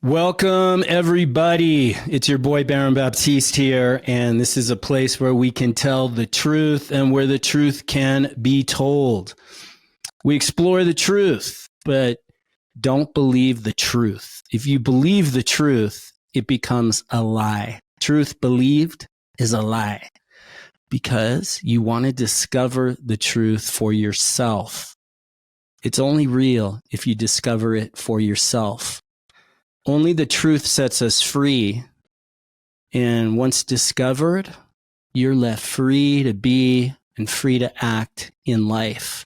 Welcome, everybody. It's your boy, Baron Baptiste here, and this is a place where we can tell the truth and where the truth can be told. We explore the truth, but don't believe the truth. If you believe the truth, it becomes a lie. Truth believed is a lie because you want to discover the truth for yourself. It's only real if you discover it for yourself. Only the truth sets us free. And once discovered, you're left free to be and free to act in life.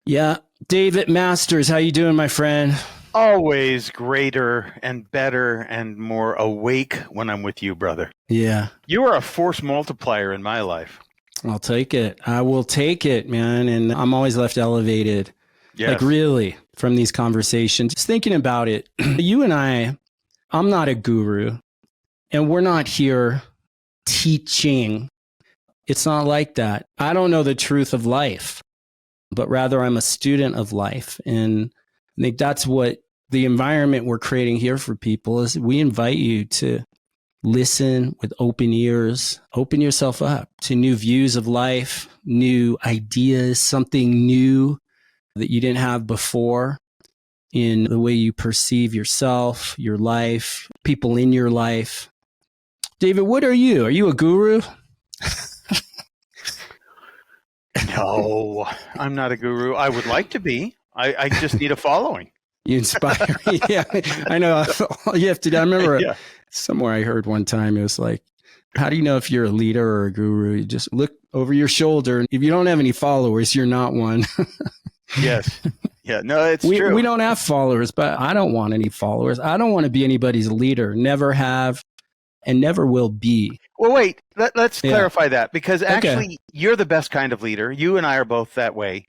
Yeah. David Masters, how you doing, my friend? Always greater and better and more awake when I'm with you, brother. Yeah. You are a force multiplier in my life. I'll take it. I will take it, man. And I'm always left elevated. Yes. Like really from these conversations, just thinking about it, you and I'm not a guru and we're not here teaching. It's not like that. I don't know the truth of life, but rather I'm a student of life. And I think that's what the environment we're creating here for people is. We invite you to listen with open ears, open yourself up to new views of life, new ideas, something new that you didn't have before in the way you perceive yourself, your life, people in your life. David, what are you? Are you a guru? No, I'm not a guru. I would like to be. I just need a following. You inspire me. Yeah, I know. All you have to do. I remember somewhere I heard one time, it was like, how do you know if you're a leader or a guru? You just look over your shoulder. If you don't have any followers, you're not one. Yes. Yeah. No, it's true. We don't have followers, but I don't want any followers. I don't want to be anybody's leader. Never have and never will be. Well, wait, let's clarify that because actually you're the best kind of leader. You and I are both that way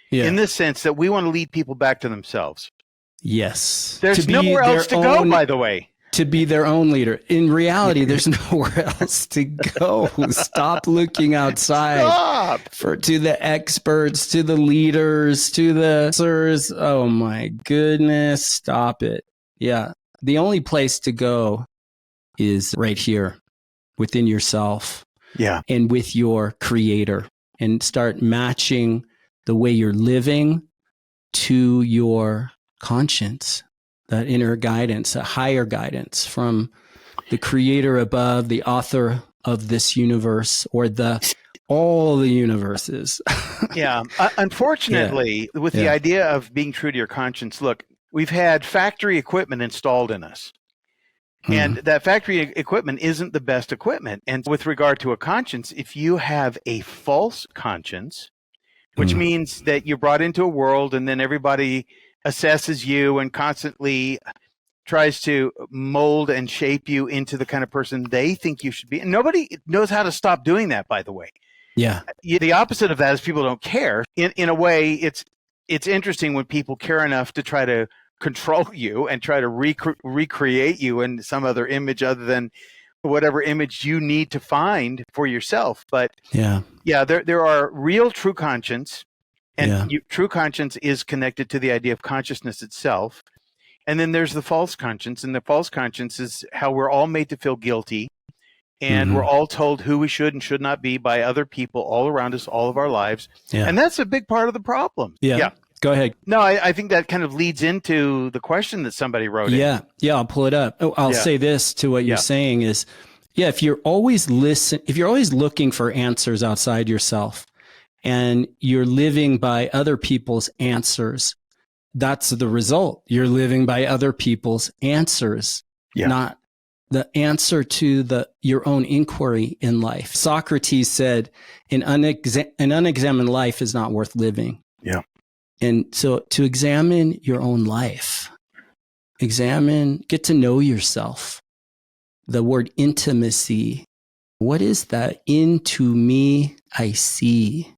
in the sense that we want to lead people back to themselves. Yes. There's nowhere else to go, by the way. To be their own leader. In reality, there's nowhere else to go. Stop looking outside. To the experts, to the leaders, to the sirs. Oh my goodness. Stop it. Yeah. The only place to go is right here within yourself. Yeah. And with your creator, and start matching the way you're living to your conscience. That inner guidance, a higher guidance from the creator above, the author of this universe, or all the universes. Yeah. Unfortunately, with the idea of being true to your conscience, look, we've had factory equipment installed in us. And that factory equipment isn't the best equipment. And with regard to a conscience, if you have a false conscience, which means that you're brought into a world and then everybody assesses you and constantly tries to mold and shape you into the kind of person they think you should be. And nobody knows how to stop doing that, by the way. Yeah. The opposite of that is people don't care. In a way, it's interesting when people care enough to try to control you and try to recreate you in some other image other than whatever image you need to find for yourself. But there are real true conscience. And true conscience is connected to the idea of consciousness itself. And then there's the false conscience. And the false conscience is how we're all made to feel guilty. And we're all told who we should and should not be by other people all around us, all of our lives. Yeah. And that's a big part of the problem. Yeah. Go ahead. No, I think that kind of leads into the question that somebody wrote in. Yeah, I'll pull it up. I'll say this to what you're saying is, if you're always looking for answers outside yourself, and you're living by other people's answers, that's the result. You're living by other people's answers, not the answer to your own inquiry in life. Socrates said, an unexamined life is not worth living. Yeah. And so to examine your own life, get to know yourself. The word intimacy, what is that? Into me, I see.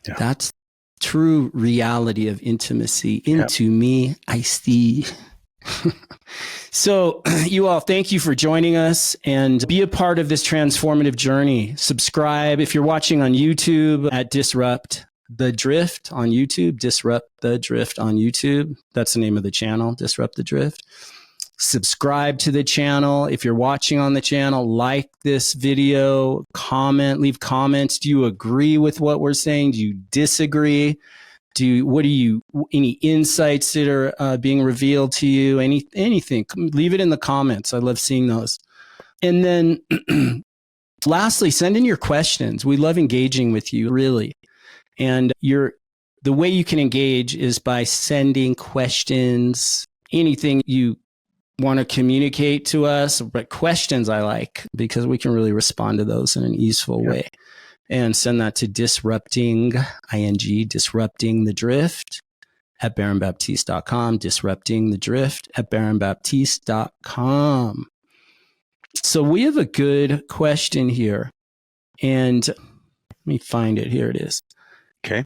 Yeah. That's true reality of intimacy. Into me, I see. So you all, thank you for joining us and be a part of this transformative journey. Subscribe if you're watching on YouTube at Disrupt. the Drift on YouTube, Disrupt the Drift on YouTube. That's the name of the channel, Disrupt the Drift. Subscribe to the channel. If you're watching on the channel, like this video, comment, leave comments. Do you agree with what we're saying? Do you disagree? Any insights that are being revealed to you? Anything, leave it in the comments. I love seeing those. And then lastly, send in your questions. We love engaging with you, really. And the way you can engage is by sending questions, anything you want to communicate to us, but questions I like, because we can really respond to those in an easeful way. And send that to disrupting the drift at baronbaptiste.com, disrupting the drift at baronbaptiste.com. So we have a good question here, and let me find it. Here it is. Okay.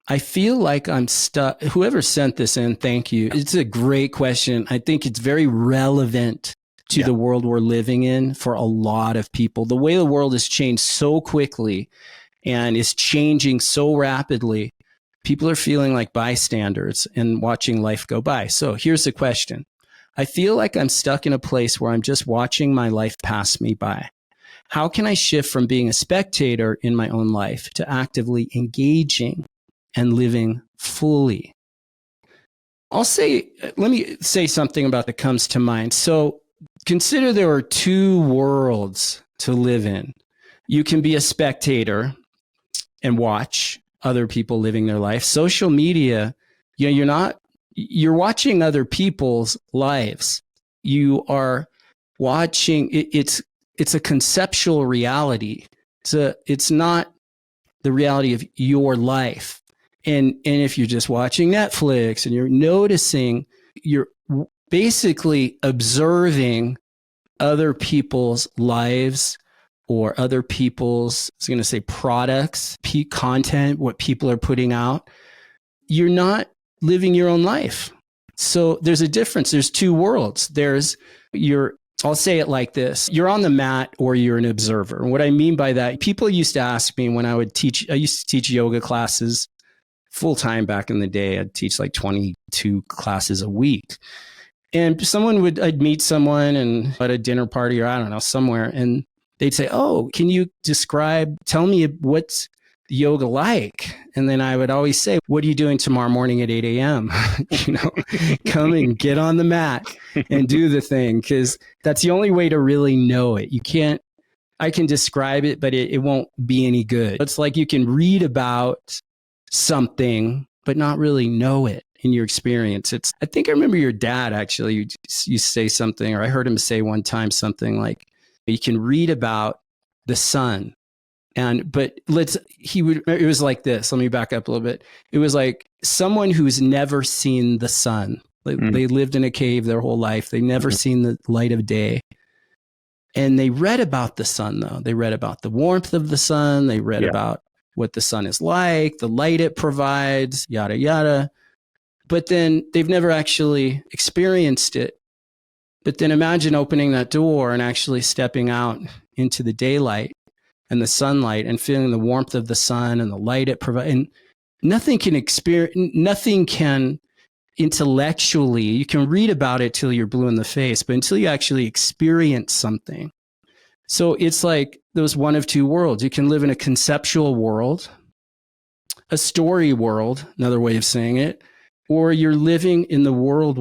I feel like I'm stuck. Whoever sent this in, thank you. It's a great question. I think it's very relevant to the world we're living in for a lot of people. The way the world has changed so quickly and is changing so rapidly, people are feeling like bystanders and watching life go by. So here's the question. I feel like I'm stuck in a place where I'm just watching my life pass me by. How can I shift from being a spectator in my own life to actively engaging and living fully? Let me say something about that comes to mind. So consider there are two worlds to live in. You can be a spectator and watch other people living their life. Social media, you're watching other people's lives. You are watching, it's a conceptual reality. It's not the reality of your life. And if you're just watching Netflix and you're noticing, you're basically observing other people's lives or other people's, I was going to say products, content, what people are putting out. You're not living your own life. So there's a difference. There's two worlds. I'll say it like this. You're on the mat or you're an observer. And what I mean by that, people used to ask me when I used to teach yoga classes full time back in the day. I'd teach like 22 classes a week. And I'd meet someone and at a dinner party or I don't know, somewhere, and they'd say, "Oh, can you tell me what's yoga like?" And then I would always say, "What are you doing tomorrow morning at 8 a.m.? Come and get on the mat and do the thing." Because that's the only way to really know it. I can describe it, but it won't be any good. It's like you can read about something, but not really know it in your experience. I think I remember your dad actually, you say something, or I heard him say one time something like, you can read about the sun. It was like this. Let me back up a little bit. It was like someone who's never seen the sun. They lived in a cave their whole life. They never seen the light of day. And they read about the sun, though. They read about the warmth of the sun. They read about what the sun is like, the light it provides, yada, yada. But then they've never actually experienced it. But then imagine opening that door and actually stepping out into the daylight and the sunlight and feeling the warmth of the sun and the light it provides. And nothing can intellectually, you can read about it till you're blue in the face, but until you actually experience something. So it's like those one of two worlds. You can live in a conceptual world, a story world, another way of saying it, or you're living in the world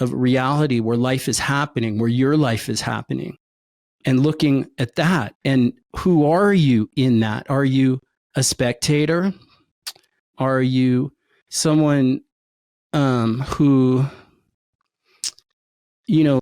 of reality, where life is happening, where your life is happening, and looking at that. And who are you in that? Are you a spectator? Are you someone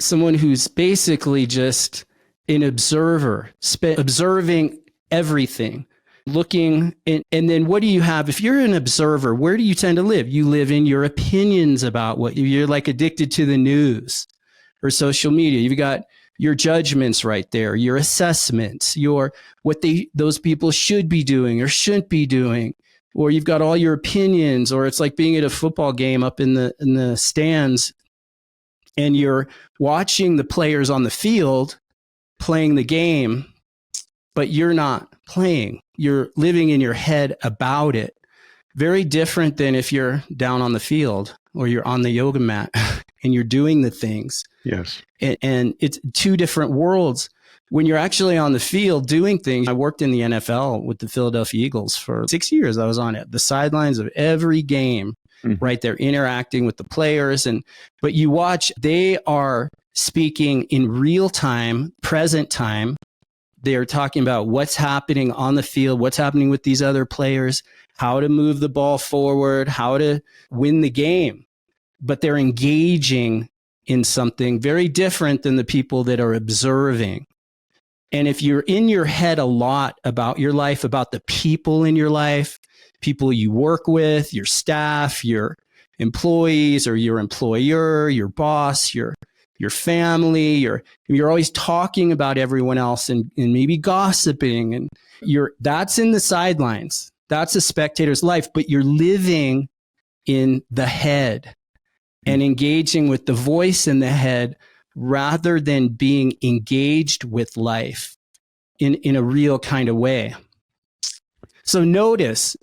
someone who's basically just an observer, observing everything, looking, and then what do you have? If you're an observer, where do you tend to live? You live in your opinions about what you're like, addicted to the news or social media. You've got your judgments right there, your assessments, those people should be doing or shouldn't be doing. Or you've got all your opinions, or it's like being at a football game up in the stands, and you're watching the players on the field playing the game, but you're not playing. You're living in your head about it. Very different than if you're down on the field or you're on the yoga mat and you're doing the things. Yes. And it's two different worlds. When you're actually on the field doing things, I worked in the NFL with the Philadelphia Eagles for 6 years. I was on it, the sidelines of every game, right? They're interacting with the players. But you watch, they are speaking in real time, present time. They're talking about what's happening on the field, what's happening with these other players, how to move the ball forward, how to win the game. But they're engaging in something very different than the people that are observing. And if you're in your head a lot about your life, about the people in your life, people you work with, your staff, your employees or your employer, your boss, your family, you're always talking about everyone else and maybe gossiping, and that's in the sidelines. That's a spectator's life, but you're living in the head and engaging with the voice in the head rather than being engaged with life in a real kind of way. So notice,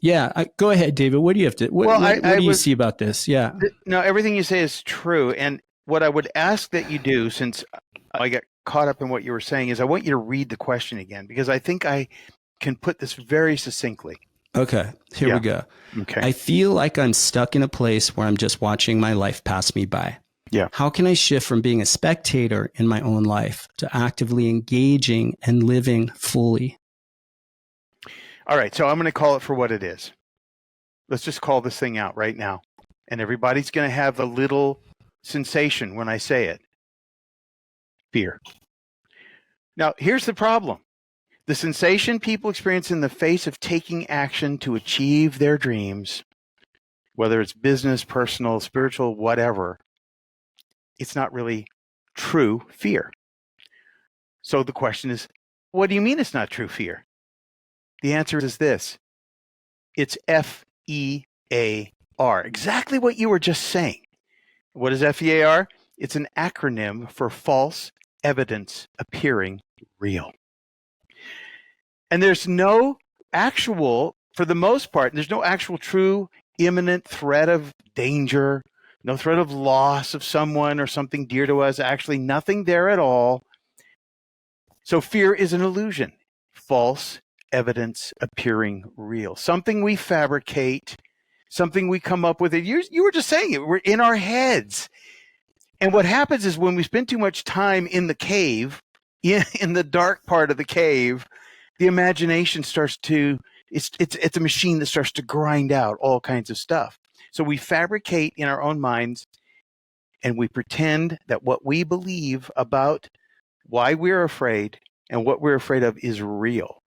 go ahead, David. What do you have to? What do you see about this? Yeah. No, everything you say is true. And what I would ask that you do, since I got caught up in what you were saying, is I want you to read the question again, because I think I can put this very succinctly. Okay, here we go. Okay. I feel like I'm stuck in a place where I'm just watching my life pass me by. Yeah. How can I shift from being a spectator in my own life to actively engaging and living fully? All right, so I'm going to call it for what it is. Let's just call this thing out right now. And everybody's going to have a little sensation when I say it. Fear. Now, here's the problem. The sensation people experience in the face of taking action to achieve their dreams, whether it's business, personal, spiritual, whatever, it's not really true fear. So the question is, what do you mean it's not true fear? The answer is this. It's FEAR. Exactly what you were just saying. What is FEAR? It's an acronym for false evidence appearing real. And there's no actual, for the most part, there's no actual true imminent threat of danger, no threat of loss of someone or something dear to us, actually nothing there at all. So fear is an illusion, false evidence appearing real, something we fabricate, something we come up with. You were just saying it, we're in our heads. And what happens is when we spend too much time in the cave, in the dark part of the cave, the imagination starts to, it's a machine that starts to grind out all kinds of stuff. So we fabricate in our own minds, and we pretend that what we believe about why we're afraid and what we're afraid of is real.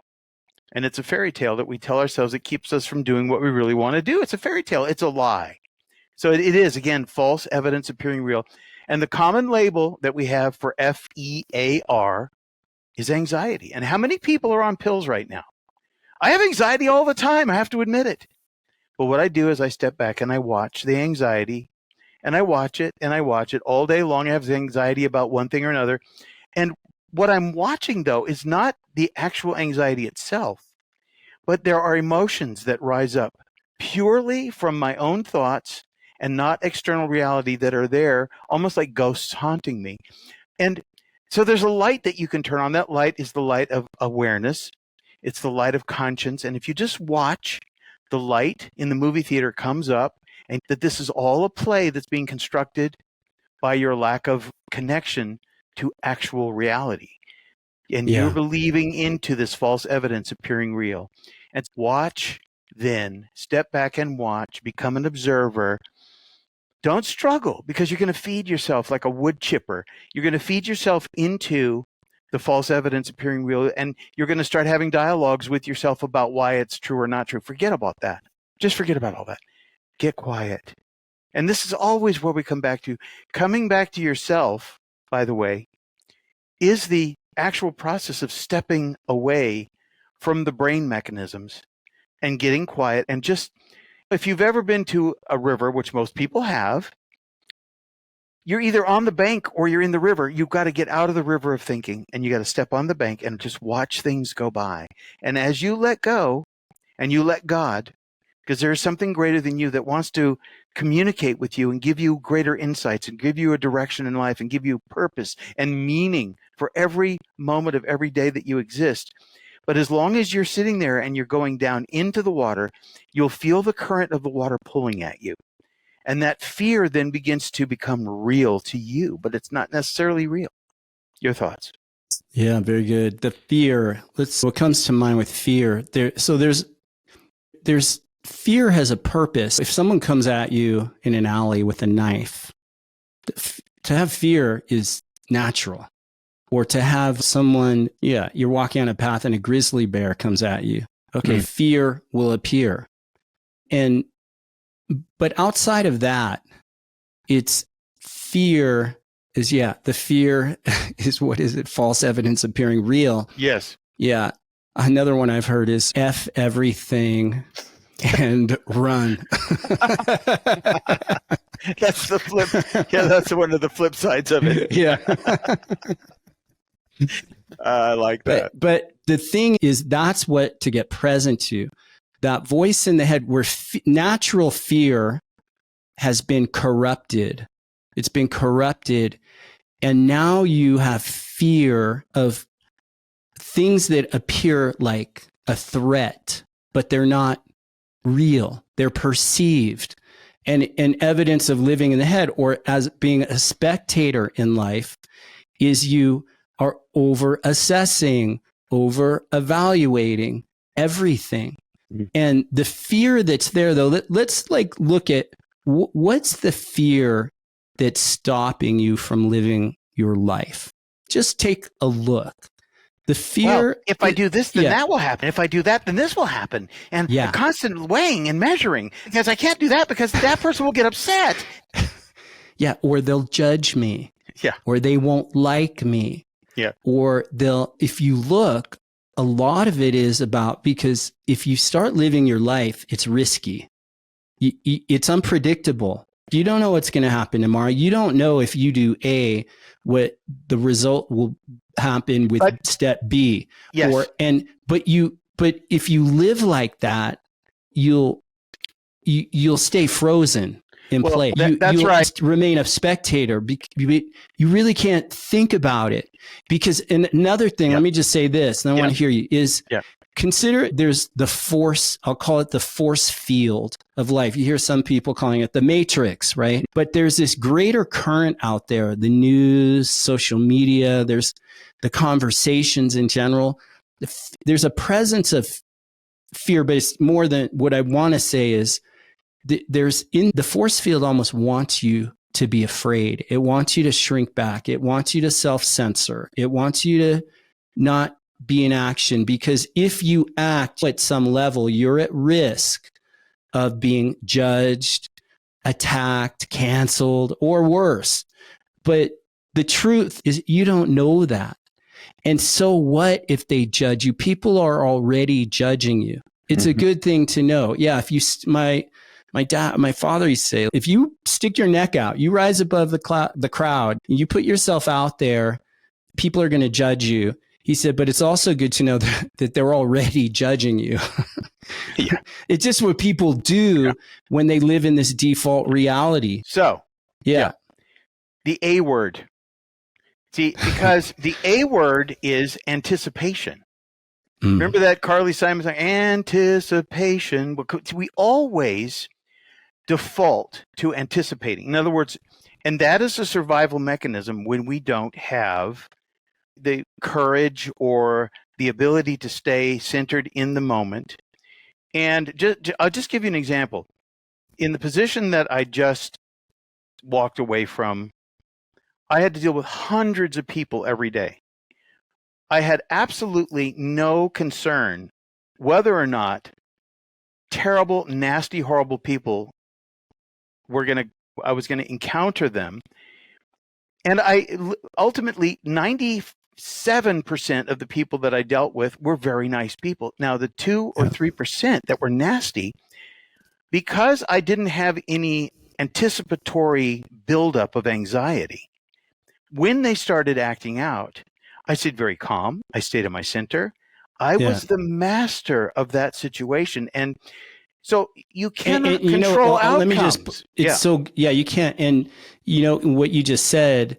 And it's a fairy tale that we tell ourselves that keeps us from doing what we really want to do. It's a fairy tale. It's a lie. So it is, again, false evidence appearing real. And the common label that we have for FEAR is anxiety. And how many people are on pills right now? I have anxiety all the time. I have to admit it. But what I do is I step back and I watch the anxiety, and I watch it and I watch it all day long. I have anxiety about one thing or another. And what I'm watching, though, is not the actual anxiety itself, but there are emotions that rise up purely from my own thoughts and not external reality that are there, almost like ghosts haunting me. And so there's a light that you can turn on. That light is the light of awareness. It's the light of conscience. And if you just watch, the light in the movie theater comes up, and that this is all a play that's being constructed by your lack of connection to actual reality. And you're believing into this false evidence appearing real. And watch, then step back and watch, become an observer. Don't struggle, because you're going to feed yourself like a wood chipper. You're going to feed yourself into the false evidence appearing real, and you're going to start having dialogues with yourself about why it's true or not true. Forget about that. Just forget about all that. Get quiet. And this is always where we come back to. Coming back to yourself, by the way, is the actual process of stepping away from the brain mechanisms and getting quiet. And just, if you've ever been to a river, which most people have, you're either on the bank or you're in the river. You've got to get out of the river of thinking, and you got to step on the bank and just watch things go by. And as you let go and you let God, because there's something greater than you that wants to communicate with you and give you greater insights and give you a direction in life and give you purpose and meaning for every moment of every day that you exist. But as long as you're sitting there and you're going down into the water, you'll feel the current of the water pulling at you. And that fear then begins to become real to you, but it's not necessarily real. Your thoughts? Yeah, very good. The fear, what comes to mind with fear, there's fear has a purpose. If someone comes at you in an alley with a knife, to have fear is natural. Or to have someone, you're walking on a path and a grizzly bear comes at you. Okay, fear will appear. But outside of that, it's fear is, the fear is, what is it? False evidence appearing real. Yes. Yeah. Another one I've heard is F everything and run. That's the flip. Yeah, that's one of the flip sides of it. Yeah. I like that. But the thing is, that's what to get present to. That voice in the head where natural fear has been corrupted. It's been corrupted. And now you have fear of things that appear like a threat, but they're not real. They're perceived. And evidence of living in the head, or as being a spectator in life, is you are over assessing, over evaluating everything. And the fear that's there, though, let's look at what's the fear that's stopping you from living your life. Just take a look. The fear. Well, if I do this, then that will happen. If I do that, then this will happen. And the constant weighing and measuring, because I can't do that because that person will get upset. Yeah. Or they'll judge me. Yeah. Or they won't like me. Yeah. Or if you look, a lot of it is about, because if you start living your life, it's risky. It's unpredictable. You don't know what's going to happen tomorrow. You don't know if you do A, what the result will happen with step B. Yes. But if you live like that, you'll stay frozen in place. You'll right. Remain a spectator. You really can't think about it, because another thing, let me just say this, and I want to hear you, is consider there's the force, I'll call it the force field of life. You hear some people calling it the matrix, right? But there's this greater current out there, the news, social media, there's the conversations in general. There's a presence of fear, but it's more than what I want to say is, there's in the force field almost wants you to be afraid. It wants you to shrink back. It wants you to self-censor. It wants you to not be in action, because if you act at some level, you're at risk of being judged, attacked, canceled, or worse. But the truth is, you don't know that. And so what if they judge you? People are already judging you. It's a good thing to know. Yeah, if you, my father used to say, if you stick your neck out, you rise above the crowd, and you put yourself out there, people are going to judge you. He said, but it's also good to know that they're already judging you. It's just what people do when they live in this default reality. So, the A word. See, because the A word is anticipation. Remember that Carly Simon song, anticipation? We always default to anticipating. In other words, and that is a survival mechanism when we don't have the courage or the ability to stay centered in the moment. And I'll just give you an example. In the position that I just walked away from, I had to deal with hundreds of people every day. I had absolutely no concern whether or not terrible, nasty, horrible people I was going to encounter them. And ultimately 97% of the people that I dealt with were very nice people. Now, the 2 or 3% that were nasty, because I didn't have any anticipatory buildup of anxiety. When they started acting out, I stayed very calm. I stayed in my center. I was the master of that situation. And so you cannot control outcomes. Let me just, you can't. And what you just said,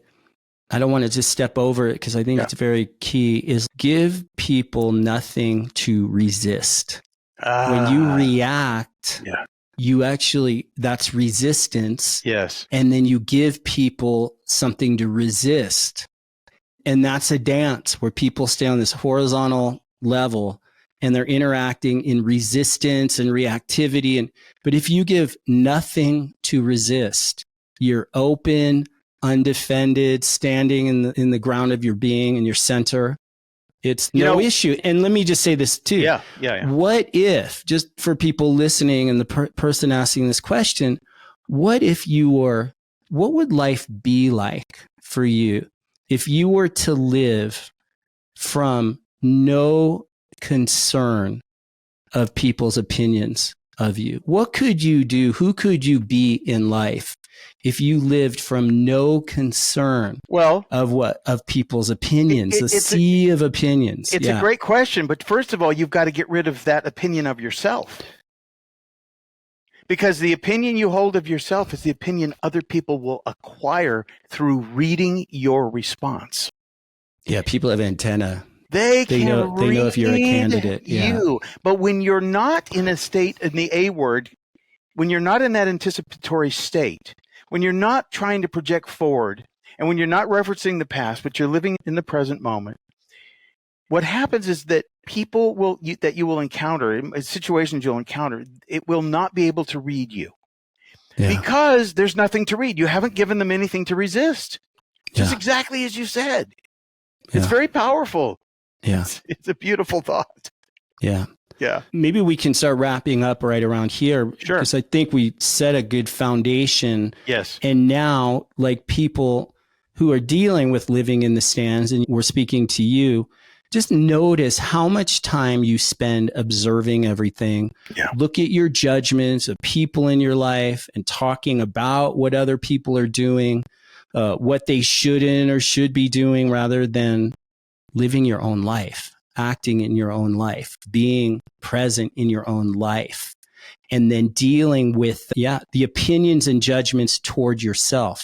I don't want to just step over it because I think it's very key, is give people nothing to resist. When you react, you actually, that's resistance. Yes. And then you give people something to resist. And that's a dance where people stay on this horizontal level and they're interacting in resistance and reactivity. But if you give nothing to resist, you're open, undefended, standing in the ground of your being in your center. It's no issue. And let me just say this too. Yeah. What if, just for people listening and the person asking this question, what would life be like for you if you were to live from no concern of people's opinions of you? What could you do? Who could you be in life if you lived from no concern of people's opinions, a sea of opinions? It's a great question, but first of all, you've got to get rid of that opinion of yourself. Because the opinion you hold of yourself is the opinion other people will acquire through reading your response. Yeah, people have antenna. They know if you're a candidate. But when you're not in a state, in the A word, when you're not in that anticipatory state, when you're not trying to project forward, and when you're not referencing the past, but you're living in the present moment, what happens is that people that you will encounter, situations you'll encounter, it will not be able to read you because there's nothing to read. You haven't given them anything to resist. Just exactly as you said. It's very powerful. Yeah. It's a beautiful thought. Yeah. Yeah. Maybe we can start wrapping up right around here. Sure. Because I think we set a good foundation. Yes. And now, like people who are dealing with living in the stands, and we're speaking to you, just notice how much time you spend observing everything. Yeah. Look at your judgments of people in your life and talking about what other people are doing, what they shouldn't or should be doing, rather than living your own life, acting in your own life, being present in your own life, and then dealing with the opinions and judgments toward yourself.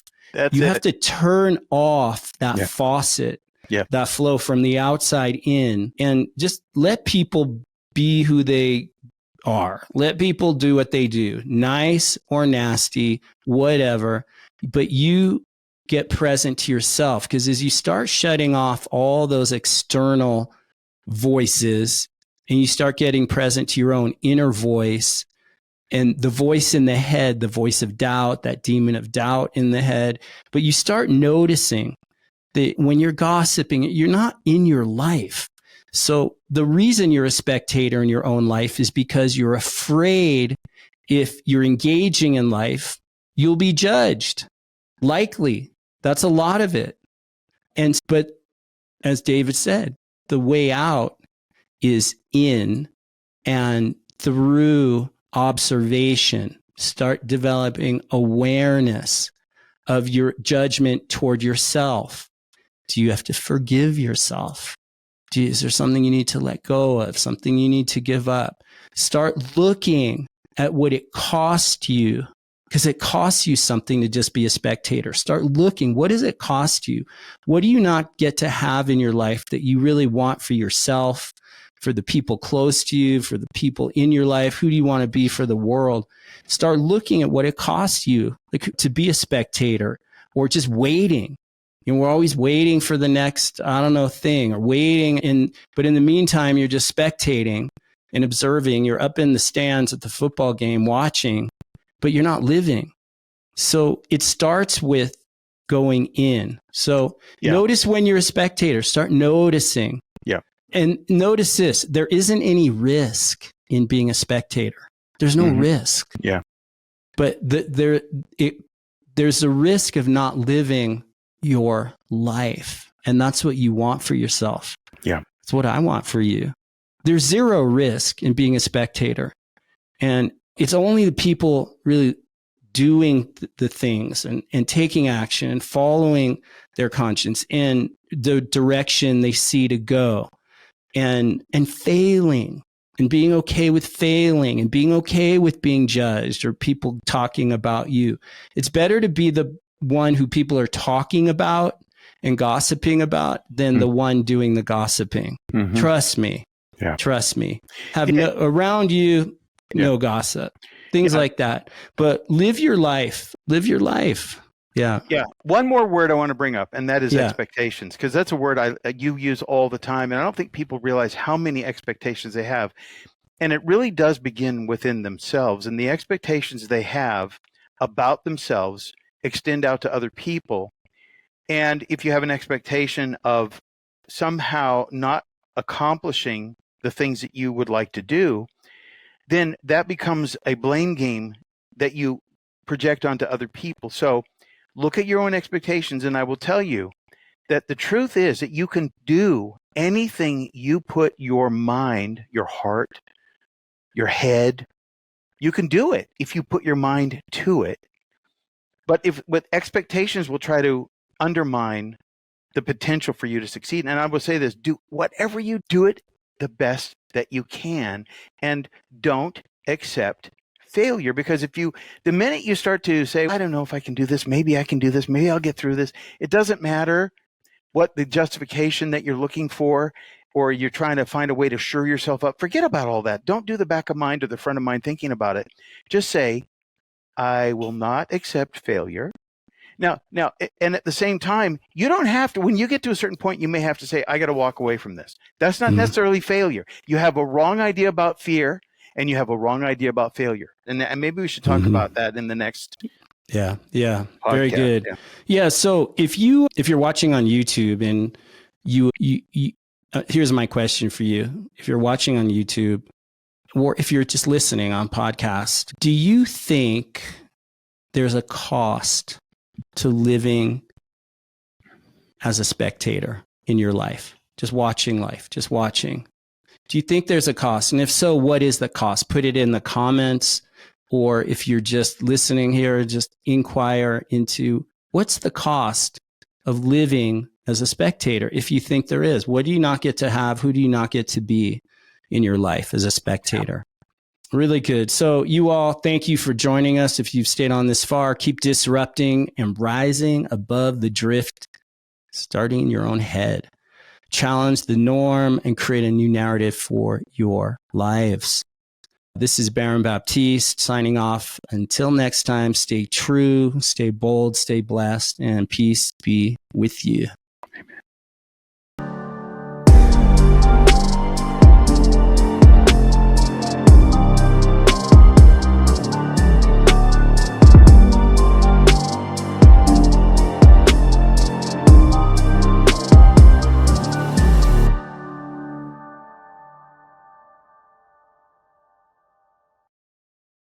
You have to turn off that faucet, that flow from the outside in, and just let people be who they are. Let people do what they do, nice or nasty, whatever. But you get present to yourself, because as you start shutting off all those external voices and you start getting present to your own inner voice, and the voice in the head, the voice of doubt, that demon of doubt in the head, but you start noticing that when you're gossiping, you're not in your life. So the reason you're a spectator in your own life is because you're afraid if you're engaging in life, you'll be judged. Likely. That's a lot of it. But as David said, the way out is in and through observation. Start developing awareness of your judgment toward yourself. Do you have to forgive yourself? Is there something you need to let go of, something you need to give up? Start looking at what it cost you, because it costs you something to just be a spectator. Start looking, what does it cost you? What do you not get to have in your life that you really want for yourself, for the people close to you, for the people in your life? Who do you want to be for the world? Start looking at what it costs you to be a spectator, or just waiting. We're always waiting for the next, thing, or waiting. But in the meantime, you're just spectating and observing. You're up in the stands at the football game watching, but you're not living. So it starts with going in. So notice when you're a spectator, start noticing. Yeah. And notice this, there isn't any risk in being a spectator. There's no risk. Yeah. But there's a risk of not living your life. And that's what you want for yourself. Yeah. It's what I want for you. There's zero risk in being a spectator. And it's only the people really doing the things and taking action and following their conscience and the direction they see to go, and failing and being okay with failing and being okay with being judged or people talking about you. It's better to be the one who people are talking about and gossiping about than the one doing the gossiping. Trust me. Yeah. Trust me. Have around you, no gossip, things like that. But live your life. Live your life. Yeah. Yeah. One more word I want to bring up, and that is expectations, because that's a word you use all the time. And I don't think people realize how many expectations they have. And it really does begin within themselves. And the expectations they have about themselves extend out to other people. And if you have an expectation of somehow not accomplishing the things that you would like to do, then that becomes a blame game that you project onto other people. So look at your own expectations, and I will tell you that the truth is that you can do anything you put your mind, your heart, your head, you can do it if you put your mind to it. But with expectations will try to undermine the potential for you to succeed. And I will say this, do whatever you do it the best that you can, and don't accept failure. Because the minute you start to say, I don't know if I can do this, maybe I can do this, maybe I'll get through this, it doesn't matter what the justification that you're looking for, or you're trying to find a way to shore yourself up. Forget about all that. Don't do the back of mind or the front of mind thinking about it. Just say, I will not accept failure. Now, and at the same time, you don't have to, when you get to a certain point, you may have to say, I got to walk away from this. That's not necessarily failure. You have a wrong idea about fear, and you have a wrong idea about failure. And maybe we should talk about that in the next. Yeah. podcast. Very good. Yeah. So if you're watching on YouTube and you here's my question for you. If you're watching on YouTube, or if you're just listening on podcast, do you think there's a cost to living as a spectator in your life? Just watching life, just watching. Do you think there's a cost? And if so, what is the cost? Put it in the comments. Or if you're just listening here, just inquire into what's the cost of living as a spectator. If you think there is, what do you not get to have? Who do you not get to be in your life as a spectator? Really good. So you all, thank you for joining us. If you've stayed on this far, keep disrupting and rising above the drift, starting in your own head. Challenge the norm and create a new narrative for your lives. This is Baron Baptiste signing off. Until next time, stay true, stay bold, stay blessed, and peace be with you.